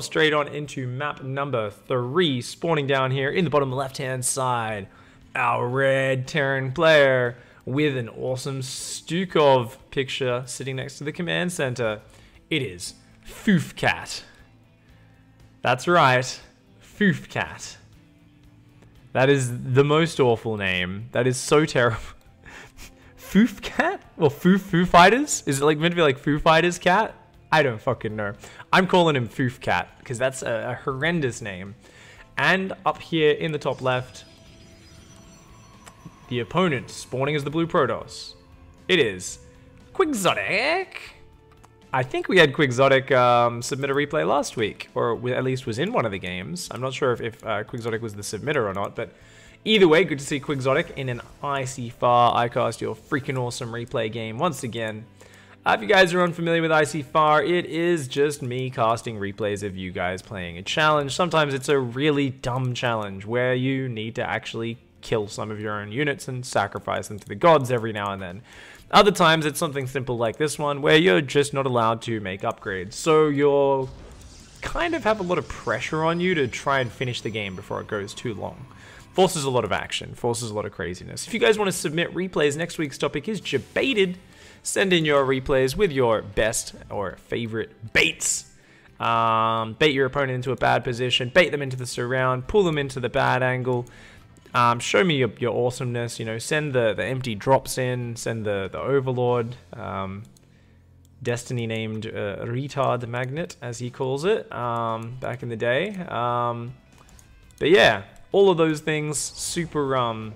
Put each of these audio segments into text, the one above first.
Straight on into map number 3, spawning down here in the bottom left-hand side. Our red Terran player with an awesome Stukov picture sitting next to the command center. It is Foofcat. That's right, Foofcat. That is the most awful name. That is so terrible. Foofcat? Well, Foo Fighters? Is it like meant to be like Foo Fighters cat? I don't fucking know. I'm calling him Foofcat because that's a horrendous name. And up here in the top left, the opponent spawning as the blue Protoss. It is Quixotic. I think we had Quixotic submit a replay last week, or at least was in one of the games. I'm not sure if Quixotic was the submitter or not, but either way, good to see Quixotic in an ICYFAR. I cast your freaking awesome replay game once again. If you guys are unfamiliar with ICYFAR, it is just me casting replays of you guys playing a challenge. Sometimes it's a really dumb challenge where you need to actually kill some of your own units and sacrifice them to the gods every now and then. Other times it's something simple like this one where you're just not allowed to make upgrades. So you're kind of have a lot of pressure on you to try and finish the game before it goes too long. Forces a lot of action, forces a lot of craziness. If you guys want to submit replays, next week's topic is Jebaited. Send in your replays with your best or favorite baits. Bait your opponent into a bad position, bait them into the surround, pull them into the bad angle. Show me your awesomeness, you know, send the empty drops in, send the overlord, Destiny named retard magnet, as he calls it, back in the day. But yeah, all of those things, super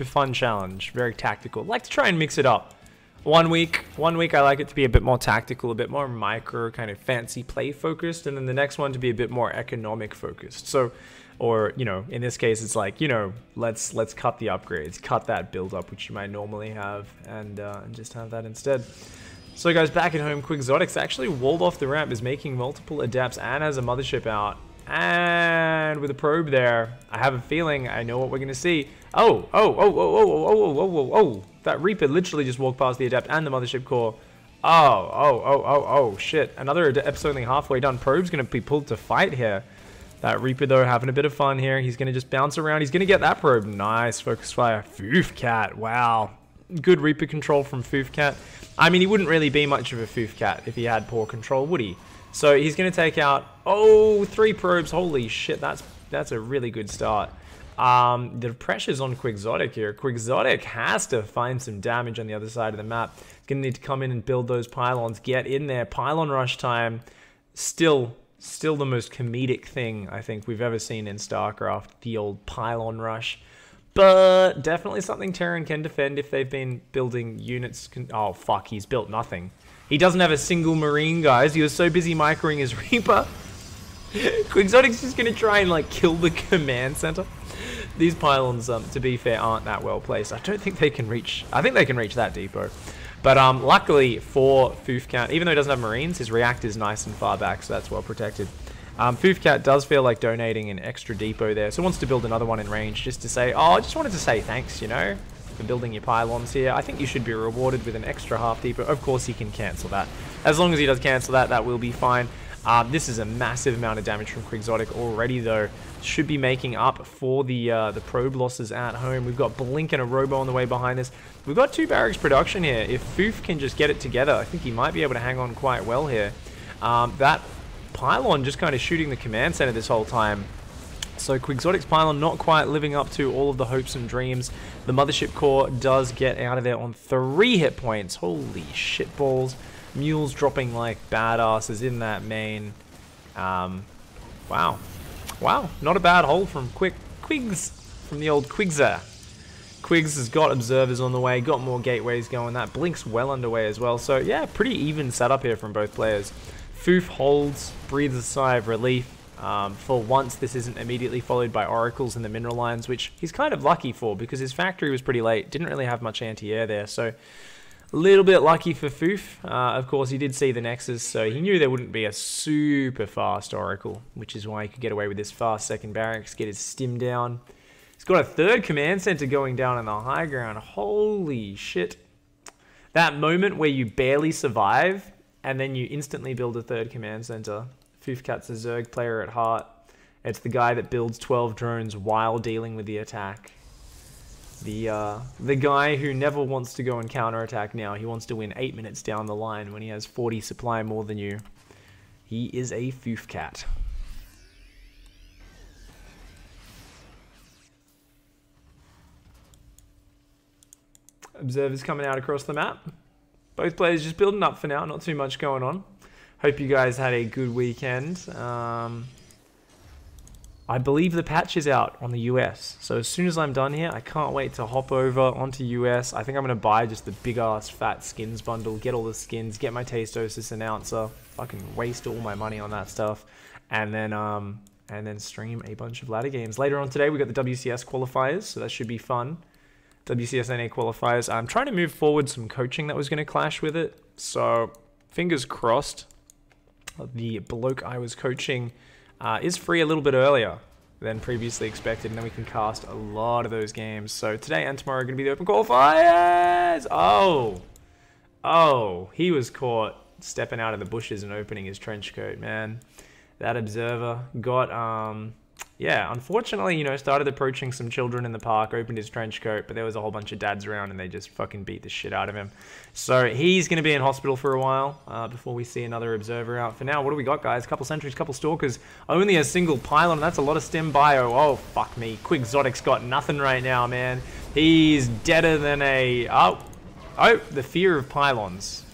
fun challenge, very tactical. Like to try and mix it up. One week I like it to be a bit more tactical, a bit more micro, kind of fancy play focused, and then the next one to be a bit more economic focused. So, or, you know, in this case it's like, you know, let's cut the upgrades, cut that build up which you might normally have, and just have that instead. So guys, back at home, Quixotic's actually walled off the ramp, is making multiple adepts and has a mothership out. And with a probe there, I have a feeling I know what we're gonna see. Oh, that Reaper literally just walked past the adept and the mothership core. Oh, shit. Another adept's only halfway done. Probe's gonna be pulled to fight here. That Reaper though having a bit of fun here. He's gonna just bounce around. He's gonna get that probe. Nice focus fire. Foofcat. Wow. Good Reaper control from Foofcat. I mean, he wouldn't really be much of a Foofcat if he had poor control, would he? So he's going to take out, 3 probes. Holy shit, that's a really good start. The pressure's on Quixotic here. Quixotic has to find some damage on the other side of the map. Going to need to come in and build those pylons. Get in there. Pylon rush time. Still the most comedic thing I think we've ever seen in StarCraft. The old pylon rush. But definitely something Terran can defend if they've been building units. Oh, fuck, he's built nothing. He doesn't have a single Marine, guys. He was so busy microing his Reaper. Quixotic's just going to try and, like, kill the command center. These pylons, to be fair, aren't that well placed. I don't think they can reach... I think they can reach that depot. But luckily for Foofcat, even though he doesn't have Marines, his reactor's nice and far back, so that's well protected. Foofcat does feel like donating an extra depot there, so wants to build another one in range just to say, oh, I just wanted to say thanks, you know, for building your pylons here. I think you should be rewarded with an extra half depot. Of course he can cancel that. As long as he does cancel that, that will be fine. This is a massive amount of damage from Quixotic already though. Should be making up for the probe losses at home. We've got Blink and a Robo on the way behind us. We've got 2 barracks production here. If Foof can just get it together, I think he might be able to hang on quite well here. That pylon just kind of shooting the command center this whole time. So Quixotic's pylon not quite living up to all of the hopes and dreams. The mothership core does get out of there on 3 hit points. Holy shit balls. Mules dropping like badasses in that main. Wow. Not a bad hold from Quigs, from the old Quigser. Quigs has got observers on the way, got more gateways going. That Blink's well underway as well. So yeah, pretty even setup here from both players. Foof holds, breathes a sigh of relief. For once, this isn't immediately followed by oracles in the mineral lines, which he's kind of lucky for because his factory was pretty late. Didn't really have much anti-air there, so a little bit lucky for Foof. Of course, he did see the Nexus, so he knew there wouldn't be a super fast oracle, which is why he could get away with this fast second barracks, get his stim down. He's got a 3rd command center going down in the high ground. Holy shit. That moment where you barely survive and then you instantly build a 3rd command center. Fufkat's a Zerg player at heart. It's the guy that builds 12 drones while dealing with the attack. The guy who never wants to go and counterattack now. He wants to win 8 minutes down the line when he has 40 supply more than you. He is a Fufkat. Observers coming out across the map. Both players just building up for now. Not too much going on. Hope you guys had a good weekend. I believe the patch is out on the US. So as soon as I'm done here, I can't wait to hop over onto US. I think I'm going to buy just the big ass fat skins bundle. Get all the skins. Get my Tastosis announcer. Fucking waste all my money on that stuff. And then stream a bunch of ladder games. Later on today, we got the WCS qualifiers. So that should be fun. WCS NA qualifiers. I'm trying to move forward some coaching that was going to clash with it. So fingers crossed. The bloke I was coaching is free a little bit earlier than previously expected, and then we can cast a lot of those games. So today and tomorrow are going to be the open qualifiers. Oh, he was caught stepping out of the bushes and opening his trench coat, man. That observer got yeah, unfortunately, you know, started approaching some children in the park, opened his trench coat, but there was a whole bunch of dads around and they just fucking beat the shit out of him. So he's going to be in hospital for a while before we see another observer out. For now, what do we got, guys? Couple sentries, couple stalkers, only a single pylon. That's a lot of stem bio. Oh, fuck me. Quixotic's got nothing right now, man. He's deader than a... Oh, the fear of pylons.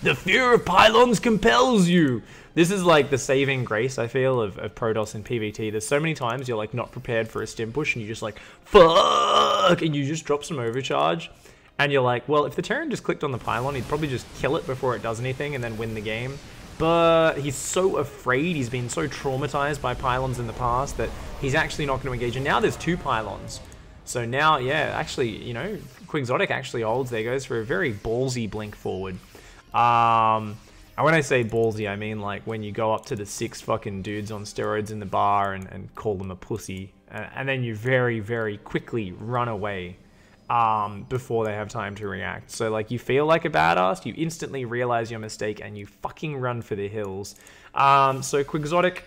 The fear of pylons compels you. This is like the saving grace, I feel, of Protoss and PvT. There's so many times you're like not prepared for a stim push and you just like, fuck, and you just drop some overcharge. And you're like, well, if the Terran just clicked on the pylon, he'd probably just kill it before it does anything and then win the game. But he's so afraid, he's been so traumatized by pylons in the past that he's actually not going to engage. And now there's 2 pylons. So now, yeah, actually, you know, Quixotic actually holds. There goes for a very ballsy blink forward. And when I say ballsy, I mean like when you go up to the 6 fucking dudes on steroids in the bar and call them a pussy. And then you very, very quickly run away before they have time to react. So like you feel like a badass, you instantly realize your mistake and you fucking run for the hills. So Quixotic,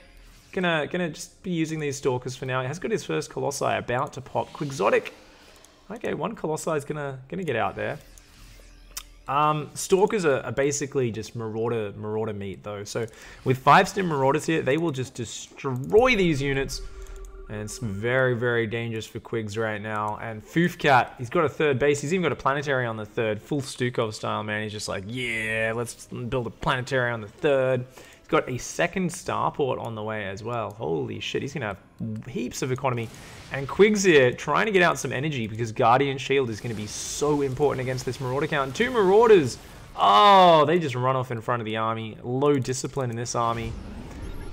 gonna just be using these stalkers for now. He has got his first Colossi about to pop. Quixotic, okay, 1 Colossi is gonna get out there. Stalkers are basically just marauder meat though. So with 5 stim marauders here, they will just destroy these units. And it's very, very dangerous for Quigs right now. And Fufkat, he's got a 3rd base. He's even got a planetary on the 3rd. Full Stukov style, man. He's just like, yeah, let's build a planetary on the 3rd. He's got a 2nd starport on the way as well. Holy shit, he's going to have heaps of economy. And Quigs here trying to get out some energy because Guardian Shield is going to be so important against this Marauder count. 2 Marauders. Oh, they just run off in front of the army. Low discipline in this army.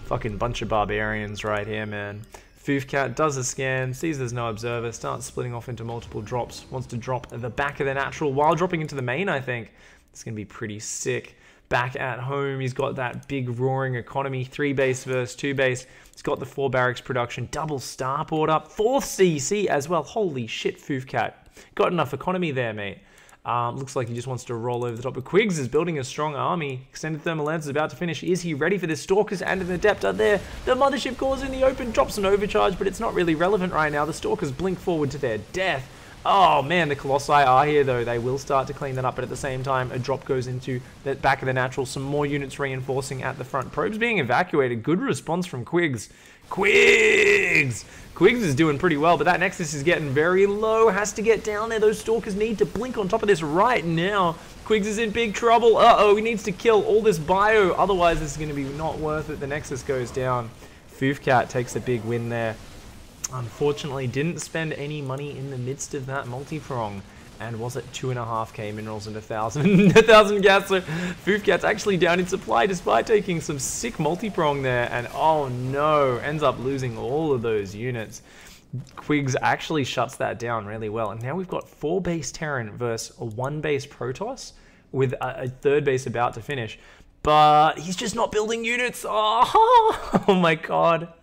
Fucking bunch of barbarians right here, man. Fufkat does a scan, sees there's no observer, starts splitting off into multiple drops, wants to drop at the back of the natural while dropping into the main, I think. It's going to be pretty sick. Back at home, he's got that big roaring economy, 3 base versus 2 base. He's got the 4 barracks production, double starport up, 4th CC as well. Holy shit, Fufkat. Got enough economy there, mate. Looks like he just wants to roll over the top. But Quigs is building a strong army. Extended Thermal Lance is about to finish. Is he ready for this? Stalkers and an Adept are there. The Mothership Core's in the open, drops an overcharge, but it's not really relevant right now. The Stalkers blink forward to their death. Oh man, the Colossi are here though. They will start to clean that up, but at the same time, a drop goes into the back of the natural. Some more units reinforcing at the front. Probes being evacuated. Good response from Quigs. Quigs is doing pretty well, but that Nexus is getting very low. Has to get down there. Those Stalkers need to blink on top of this right now. Quigs is in big trouble. Uh-oh, he needs to kill all this bio. Otherwise, this is going to be not worth it. The Nexus goes down. Fufkat takes a big win there. Unfortunately, didn't spend any money in the midst of that multi-prong. And was it 2.5k minerals and 1,000 gas? So Fufkat's actually down in supply despite taking some sick multi-prong there. And oh no, ends up losing all of those units. Quigs actually shuts that down really well. And now we've got 4 base Terran versus a 1 base Protoss with a 3rd base about to finish. But he's just not building units. Oh my god.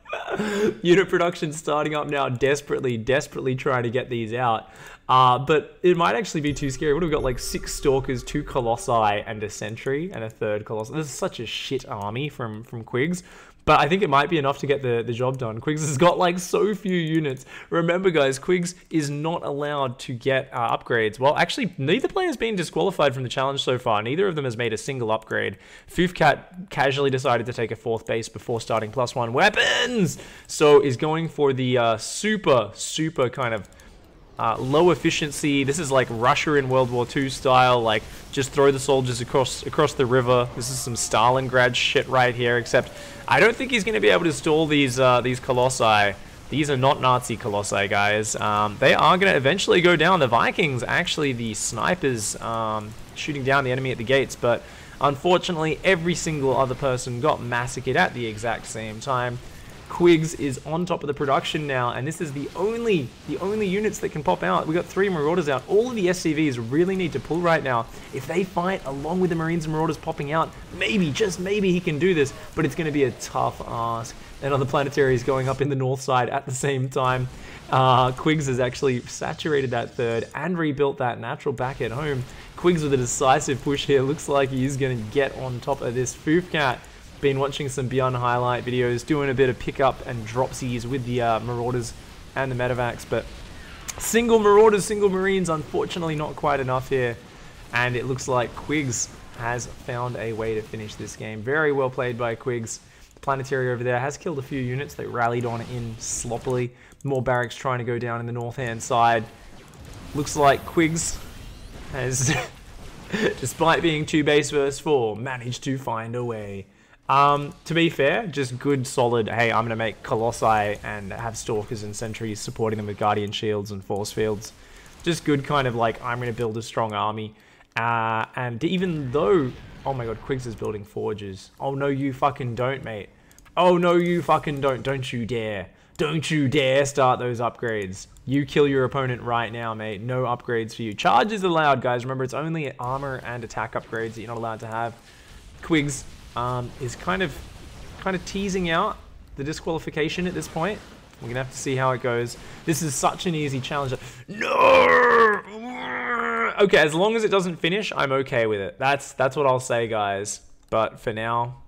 Unit production starting up now, desperately trying to get these out. But it might actually be too scary. What have we got? Like 6 Stalkers, 2 Colossi, and a Sentry, and a 3rd Colossi. This is such a shit army from Quigs. But I think it might be enough to get the job done. Quigs has got like so few units. Remember guys, Quigs is not allowed to get upgrades. Well, actually, neither player has been disqualified from the challenge so far. Neither of them has made a single upgrade. Foofcat casually decided to take a 4th base before starting +1 weapons. So is going for the super kind of low efficiency. This is like Russia in World War II style, like just throw the soldiers across the river. This is some Stalingrad shit right here, except I don't think he's going to be able to stall these Colossi. These are not Nazi Colossi, guys. They are going to eventually go down. The Vikings, actually the snipers shooting down the enemy at the gates, but unfortunately every single other person got massacred at the exact same time. Quigs is on top of the production now, and this is the only units that can pop out. We got 3 Marauders out. All of the SCVs really need to pull right now. If they fight along with the Marines and Marauders popping out, maybe, just maybe he can do this, but it's going to be a tough ask. Another planetary is going up in the north side at the same time. Quigs has actually saturated that 3rd and rebuilt that natural back at home. Quigs with a decisive push here. Looks like he is going to get on top of this Foofcat. Been watching some Beyond highlight videos, doing a bit of pickup and dropsies with the Marauders and the Medevacs, but single Marauders, single Marines, unfortunately not quite enough here, and it looks like Quigs has found a way to finish this game. Very well played by Quigs. The planetary over there has killed a few units. They rallied on in sloppily. More barracks trying to go down in the north-hand side. Looks like Quigs has, despite being 2 base versus 4, managed to find a way. To be fair, just good, solid, hey, I'm going to make Colossi and have Stalkers and Sentries supporting them with Guardian Shields and Force Fields. Just good kind of like, I'm going to build a strong army. And even though, oh my god, Quigs is building Forges. Oh no, you fucking don't, mate. Oh no, you fucking don't. Don't you dare. Don't you dare start those upgrades. You kill your opponent right now, mate. No upgrades for you. Charge is allowed, guys. Remember, it's only armor and attack upgrades that you're not allowed to have. Quigs is kind of teasing out the disqualification at this point. We're gonna have to see how it goes. This is such an easy challenge. No. Okay, as long as it doesn't finish, I'm okay with it. That's what I'll say, guys. But for now,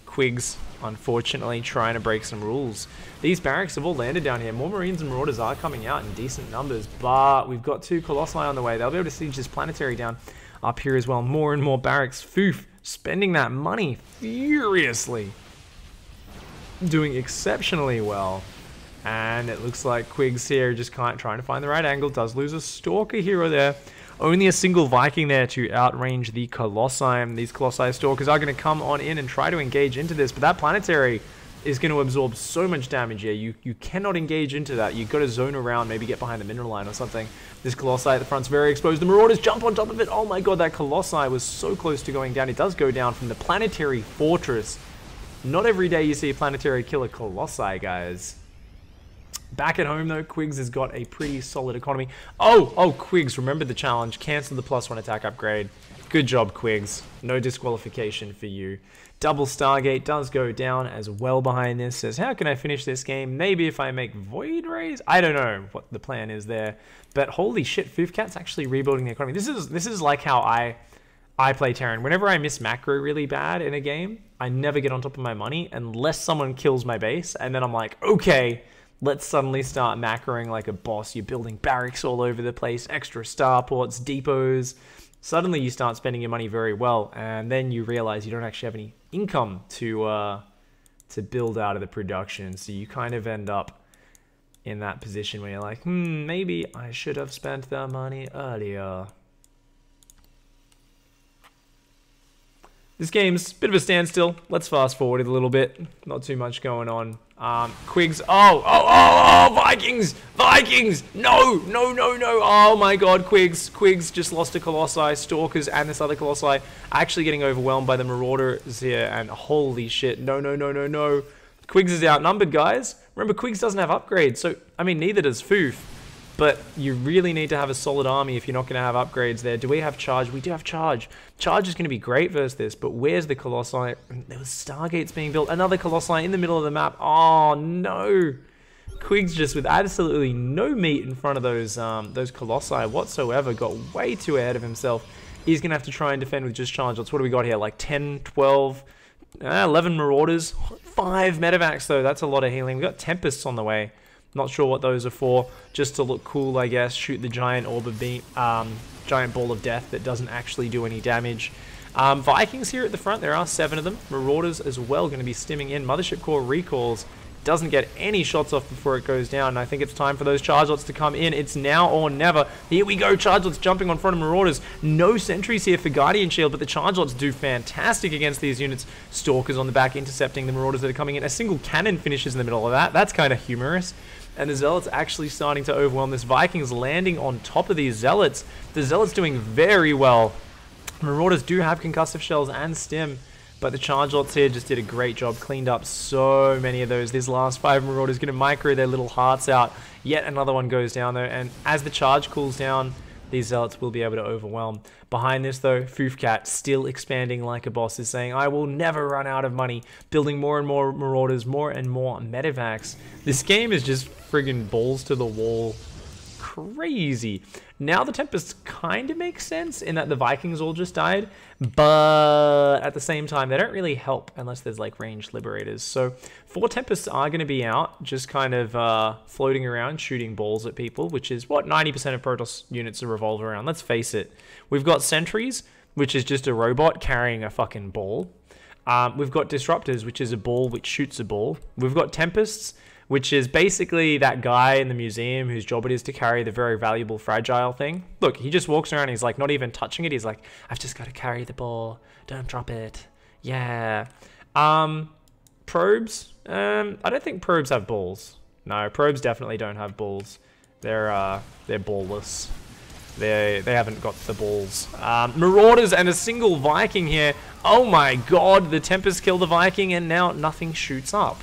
Quigs, unfortunately, trying to break some rules. These barracks have all landed down here. More Marines and Marauders are coming out in decent numbers, but we've got 2 Colossi on the way. They'll be able to siege this planetary down up here as well. More and more barracks. Foof, spending that money furiously. Doing exceptionally well. And it looks like Quigs here just trying to find the right angle. Does lose a Stalker here or there. Only a single Viking there to outrange the Colossi. These Colossi Stalkers are going to come on in and try to engage into this, but that planetary is going to absorb so much damage here. You cannot engage into that. You've got to zone around, maybe get behind the mineral line or something. This Colossi at the front's very exposed. The Marauders jump on top of it. Oh my god, that Colossi was so close to going down. It does go down from the planetary fortress. Not every day you see a planetary kill a Colossi, guys. Back at home, though, Quigs has got a pretty solid economy. Oh, Quigs, remember the challenge. Cancel the +1 attack upgrade. Good job, Quigs. No disqualification for you. Double Stargate does go down as well behind this. Says, how can I finish this game? Maybe if I make Void Rays? I don't know what the plan is there. But holy shit, Foofcat's actually rebuilding the economy. This is like how I play Terran. Whenever I miss macro really bad in a game, I never get on top of my money unless someone kills my base. And then I'm like, okay, let's suddenly start macroing like a boss. You're building barracks all over the place, extra starports, depots. Suddenly you start spending your money very well, and then you realize you don't actually have any income to build out of the production. So you kind of end up in that position where you're like, maybe I should have spent the money earlier. This game's a bit of a standstill. Let's fast forward it a little bit. Not too much going on. Quigs. Oh, Vikings! Vikings! No! Oh my god, Quigs just lost to Colossi, Stalkers, and this other Colossi. Actually getting overwhelmed by the Marauders here, and holy shit. No. Quigs is outnumbered, guys. Remember, Quigs doesn't have upgrades, so, I mean, neither does Foof. But you really need to have a solid army if you're not going to have upgrades there. Do we have Charge? We do have Charge. Charge is going to be great versus this, but where's the Colossi? There was Stargates being built. Another Colossi in the middle of the map. Oh, no. Quigs just with absolutely no meat in front of those Colossi whatsoever. Got way too ahead of himself. He's going to have to try and defend with just Charge. That's what do we got here? Like 10, 12, 11 Marauders. 5 Medivacs, though. That's a lot of healing. We've got Tempests on the way. Not sure what those are for. Just to look cool, I guess. Shoot the giant orb of giant ball of death that doesn't actually do any damage. Vikings here at the front. There are 7 of them. Marauders as well going to be stimming in. Mothership Core recalls. Doesn't get any shots off before it goes down. And I think it's time for those Chargelots to come in. It's now or never. Here we go. Chargelots jumping on front of Marauders. No sentries here for Guardian Shield, but the Chargelots do fantastic against these units. Stalkers on the back intercepting the Marauders that are coming in. A single cannon finishes in the middle of that. That's kind of humorous. And the Zealots actually starting to overwhelm this. Vikings landing on top of these Zealots. The Zealots doing very well. Marauders do have concussive shells and stim, but the Chargelots here just did a great job. Cleaned up so many of those. These last 5 Marauders going to micro their little hearts out. Yet another one goes down though, and as the charge cools down, these Zealots will be able to overwhelm. Behind this though, Foofcat, still expanding like a boss, is saying, I will never run out of money. Building more and more Marauders, more and more Medivacs. This game is just friggin' balls to the wall. Crazy. Now the Tempests kind of make sense in that the Vikings all just died, but at the same time they don't really help unless there's like ranged Liberators. So 4 Tempests are going to be out, just kind of floating around shooting balls at people, which is what 90% of Protoss units revolve around. Let's face it. We've got Sentries, which is just a robot carrying a fucking ball. We've got Disruptors, which is a ball which shoots a ball. We've got Tempests, which is basically that guy in the museum whose job it is to carry the very valuable fragile thing. Look, he just walks around and he's like not even touching it. He's like, I've just got to carry the ball. Don't drop it. Yeah. Probes. I don't think probes have balls. No, probes definitely don't have balls. They're ballless. They haven't got the balls. Marauders and a single Viking here. Oh my god, the Tempest killed the Viking and now nothing shoots up.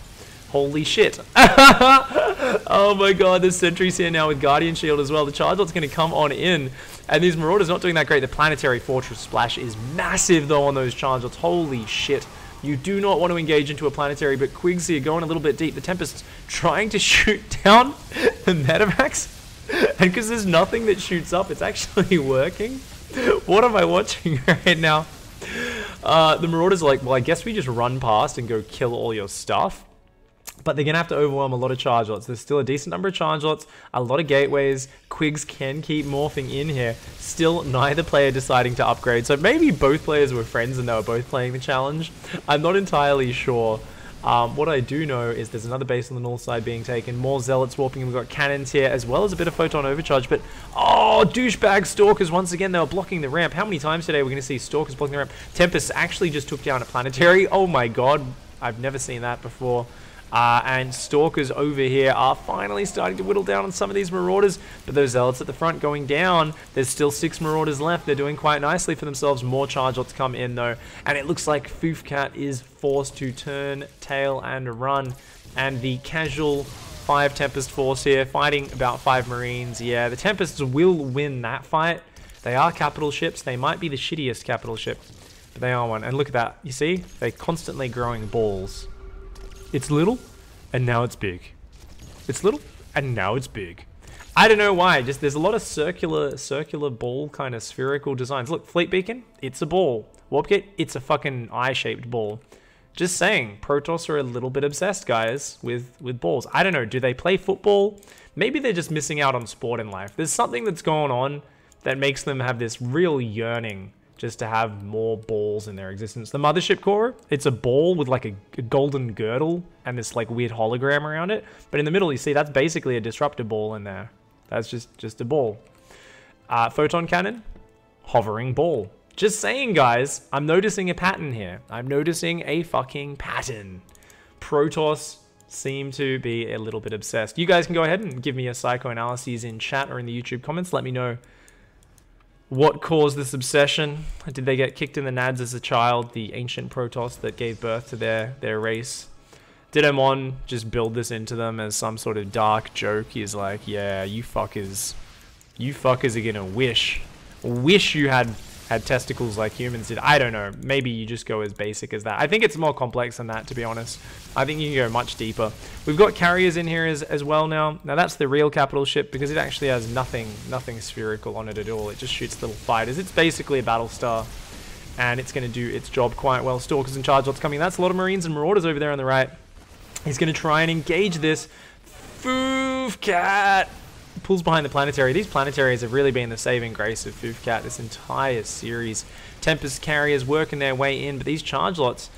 Holy shit. Oh my god, there's sentries here now with Guardian Shield as well. The Chargelot's going to come on in. And these Marauders not doing that great. The Planetary Fortress splash is massive though on those Chargelots. Holy shit. You do not want to engage into a Planetary, but Quigs here going a little bit deep. The Tempest's trying to shoot down the Medivacs. And because there's nothing that shoots up, it's actually working. What am I watching right now? The Marauders are like, well, I guess we just run past and go kill all your stuff. But they're going to have to overwhelm a lot of Chargelots. There's still a decent number of Chargelots, a lot of gateways. Quigs can keep morphing in here. Still, neither player deciding to upgrade. So maybe both players were friends and they were both playing the challenge. I'm not entirely sure. What I do know is there's another base on the north side being taken. More Zealots warping. We've got cannons here as well as a bit of Photon Overcharge. But, oh, douchebag Stalkers. Once again, they were blocking the ramp. How many times today are we going to see Stalkers blocking the ramp? Tempest actually just took down a Planetary. Oh my god. I've never seen that before. And Stalkers over here are finally starting to whittle down on some of these Marauders. But those Zealots at the front going down. There's still 6 Marauders left. They're doing quite nicely for themselves. More Chargelots come in though. And it looks like Foofcat is forced to turn tail and run. And the casual 5 Tempest force here fighting about 5 Marines. Yeah, the Tempests will win that fight. They are capital ships. They might be the shittiest capital ship, but they are one. And look at that. You see? They're constantly growing balls. It's little, and now it's big. It's little, and now it's big. I don't know why. Just there's a lot of circular ball kind of spherical designs. Look, Fleet Beacon, it's a ball. Warp Gate, it's a fucking eye-shaped ball. Just saying, Protoss are a little bit obsessed, guys, with balls. I don't know. Do they play football? Maybe they're just missing out on sport in life. There's something that's going on that makes them have this real yearning just to have more balls in their existence. The Mothership Core, it's a ball with like a golden girdle and this like weird hologram around it. But in the middle, you see, that's basically a disruptor ball in there. That's just a ball. Photon Cannon, hovering ball. Just saying, guys, I'm noticing a pattern here. I'm noticing a fucking pattern. Protoss seem to be a little bit obsessed. You guys can go ahead and give me your psychoanalyses in chat or in the YouTube comments. Let me know what caused this obsession. Did they get kicked in the nads as a child, the ancient Protoss that gave birth to their race? Did Amon just build this into them as some sort of dark joke? He's like, yeah, you fuckers are gonna wish you had testicles like humans did. I don't know. Maybe you just go as basic as that. I think it's more complex than that, to be honest. I think you can go much deeper. We've got carriers in here as well now. Now that's the real capital ship because it actually has nothing spherical on it at all. It just shoots little fighters. It's basically a battle star. and it's going to do its job quite well. Stalkers and Charge Lots coming. That's a lot of Marines and Marauders over there on the right. He's going to try and engage this. Foofcat pulls behind the Planetary. These Planetaries have really been the saving grace of Foofcat this entire series. Tempest Carriers working their way in, but these Charge Lots,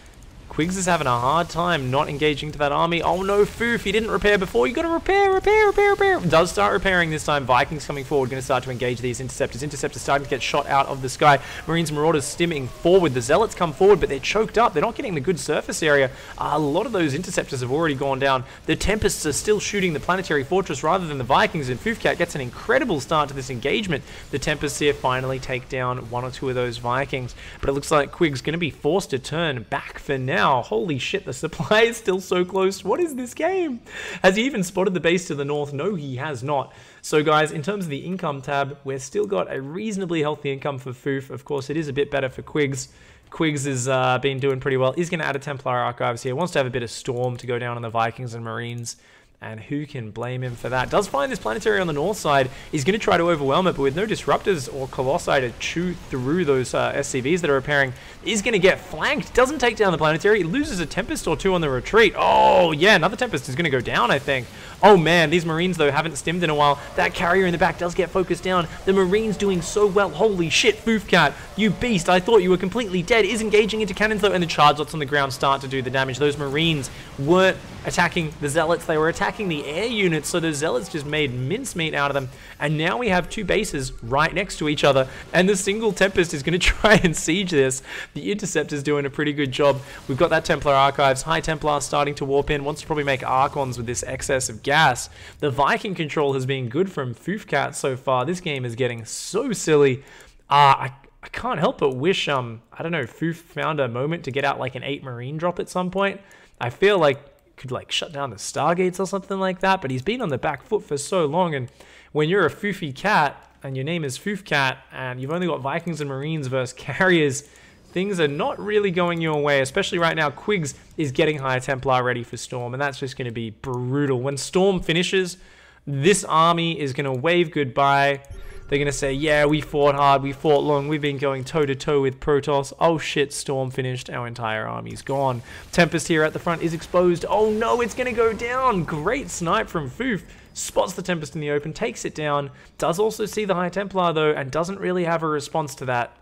Quigs is having a hard time not engaging to that army. Oh no, Foof, he didn't repair before. You gotta repair. Does start repairing this time. Vikings coming forward, gonna start to engage these Interceptors. Interceptors starting to get shot out of the sky. Marines and Marauders stimming forward. The Zealots come forward, but they're choked up. They're not getting the good surface area. A lot of those Interceptors have already gone down. The Tempests are still shooting the Planetary Fortress rather than the Vikings, and Foofcat gets an incredible start to this engagement. The Tempests here finally take down one or two of those Vikings, but it looks like Quig's gonna be forced to turn back for now. Holy shit, the supply is still so close. What is this game? Has he even spotted the base to the north? No, he has not. So guys, in terms of the income tab, we've still got a reasonably healthy income for Foof. Of course, it is a bit better for Quigs. Quigs has been doing pretty well. He's going to add a Templar Archives here. Wants to have a bit of Storm to go down on the Vikings and Marines. And who can blame him for that? Does find this Planetary on the north side. He's going to try to overwhelm it, but with no Disruptors or Colossi to chew through those SCVs that are repairing, he's going to get flanked. Doesn't take down the Planetary. He loses a Tempest or two on the retreat. Oh, yeah, another Tempest is going to go down, I think. Oh, man, these Marines, though, haven't stimmed in a while. That carrier in the back does get focused down. The Marines doing so well. Holy shit, Foofcat, you beast. I thought you were completely dead. Is engaging into cannons, though, and the Charge Lots on the ground start to do the damage. Those Marines weren't attacking the Zealots. They were attacking the air units, so the Zealots just made mincemeat out of them. And now we have two bases right next to each other, and the single Tempest is going to try and siege this. The Interceptor's doing a pretty good job. We've got that Templar Archives. High Templar starting to warp in. Wants to probably make Archons with this excess of gas. The Viking control has been good from Foofcat so far. This game is getting so silly. I can't help but wish, I don't know, Foof found a moment to get out like an 8 Marine drop at some point. I feel like could like shut down the Stargates or something like that, but he's been on the back foot for so long, and when you're a Foofy cat and your name is Foofcat and you've only got Vikings and Marines versus carriers, things are not really going your way, especially right now. Quigs is getting High Templar ready for Storm, and that's just going to be brutal. When Storm finishes, this army is going to wave goodbye. They're going to say, yeah, we fought hard, we fought long, we've been going toe-to-toe with Protoss. Oh shit, Storm finished, our entire army's gone. Tempest here at the front is exposed. Oh no, it's going to go down. Great snipe from Foof. Spots the Tempest in the open, takes it down. Does also see the High Templar though, and doesn't really have a response to that.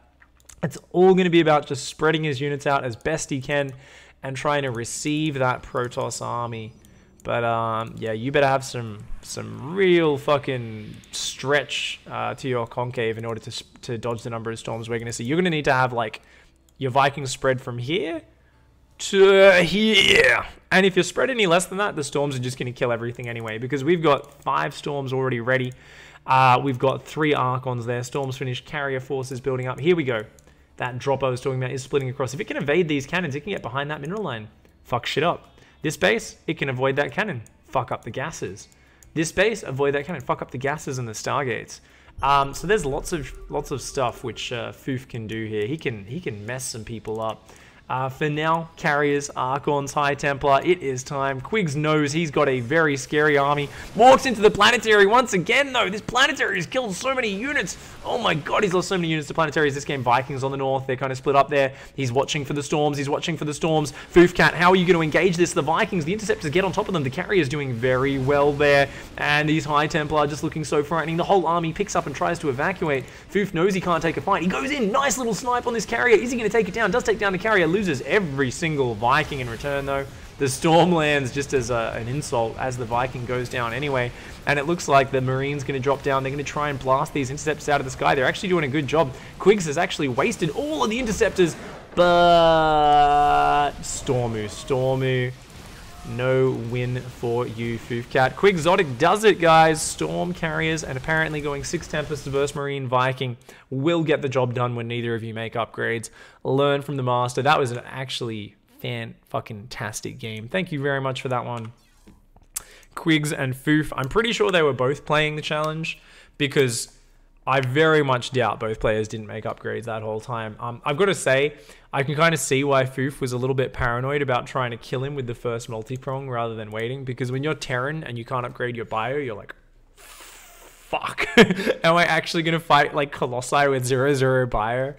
It's all going to be about just spreading his units out as best he can and trying to receive that Protoss army. But yeah, you better have some real fucking stretch to your concave in order to dodge the number of storms we're going to see. You're going to need to have like your Vikings spread from here to here. And if you're spread any less than that, the storms are just going to kill everything anyway, because we've got 5 storms already ready. We've got 3 Archons there. Storms finished, carrier forces building up. Here we go. That drop I was talking about is splitting across. If it can evade these cannons, it can get behind that mineral line. Fuck shit up. This base, it can avoid that cannon. Fuck up the gases. This base, avoid that cannon. Fuck up the gases and the Stargates. So there's lots of stuff which Foof can do here. He can mess some people up. For now, carriers, Archons, High Templar, it is time. Quigs knows he's got a very scary army. Walks into the Planetary once again, though. This Planetary has killed so many units. Oh my god, he's lost so many units to Planetaries this game. Vikings on the north, they're kind of split up there. He's watching for the storms, Foofcat, how are you going to engage this? The Vikings, the Interceptors get on top of them. The carrier's doing very well there. And these High Templar just looking so frightening. The whole army picks up and tries to evacuate. Foof knows he can't take a fight. He goes in, nice little snipe on this carrier. Is he going to take it down? Does take down the carrier. Loses every single Viking in return though. The storm lands just as an insult as the Viking goes down anyway, and it looks like the Marine's going to drop down. They're going to try and blast these Interceptors out of the sky. They're actually doing a good job. Quigs has actually wasted all of the Interceptors, but Stormu, no win for you, Foofcat. Quixotic does it, guys. Storm carriers and apparently going 6 Tempest versus Marine Viking will get the job done when neither of you make upgrades. Learn from the master. That was an actually fan-fucking-tastic game. Thank you very much for that one. Quigs and Foof, I'm pretty sure they were both playing the challenge, because I very much doubt both players didn't make upgrades that whole time. I've got to say, I can kind of see why Foof was a little bit paranoid about trying to kill him with the first multi-prong rather than waiting, because when you're Terran and you can't upgrade your bio, you're like, fuck. Am I actually going to fight like Colossi with 0/0 bio?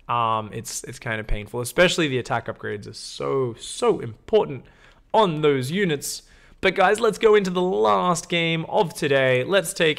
it's kind of painful. Especially the attack upgrades are so important on those units. But guys, let's go into the last game of today. Let's take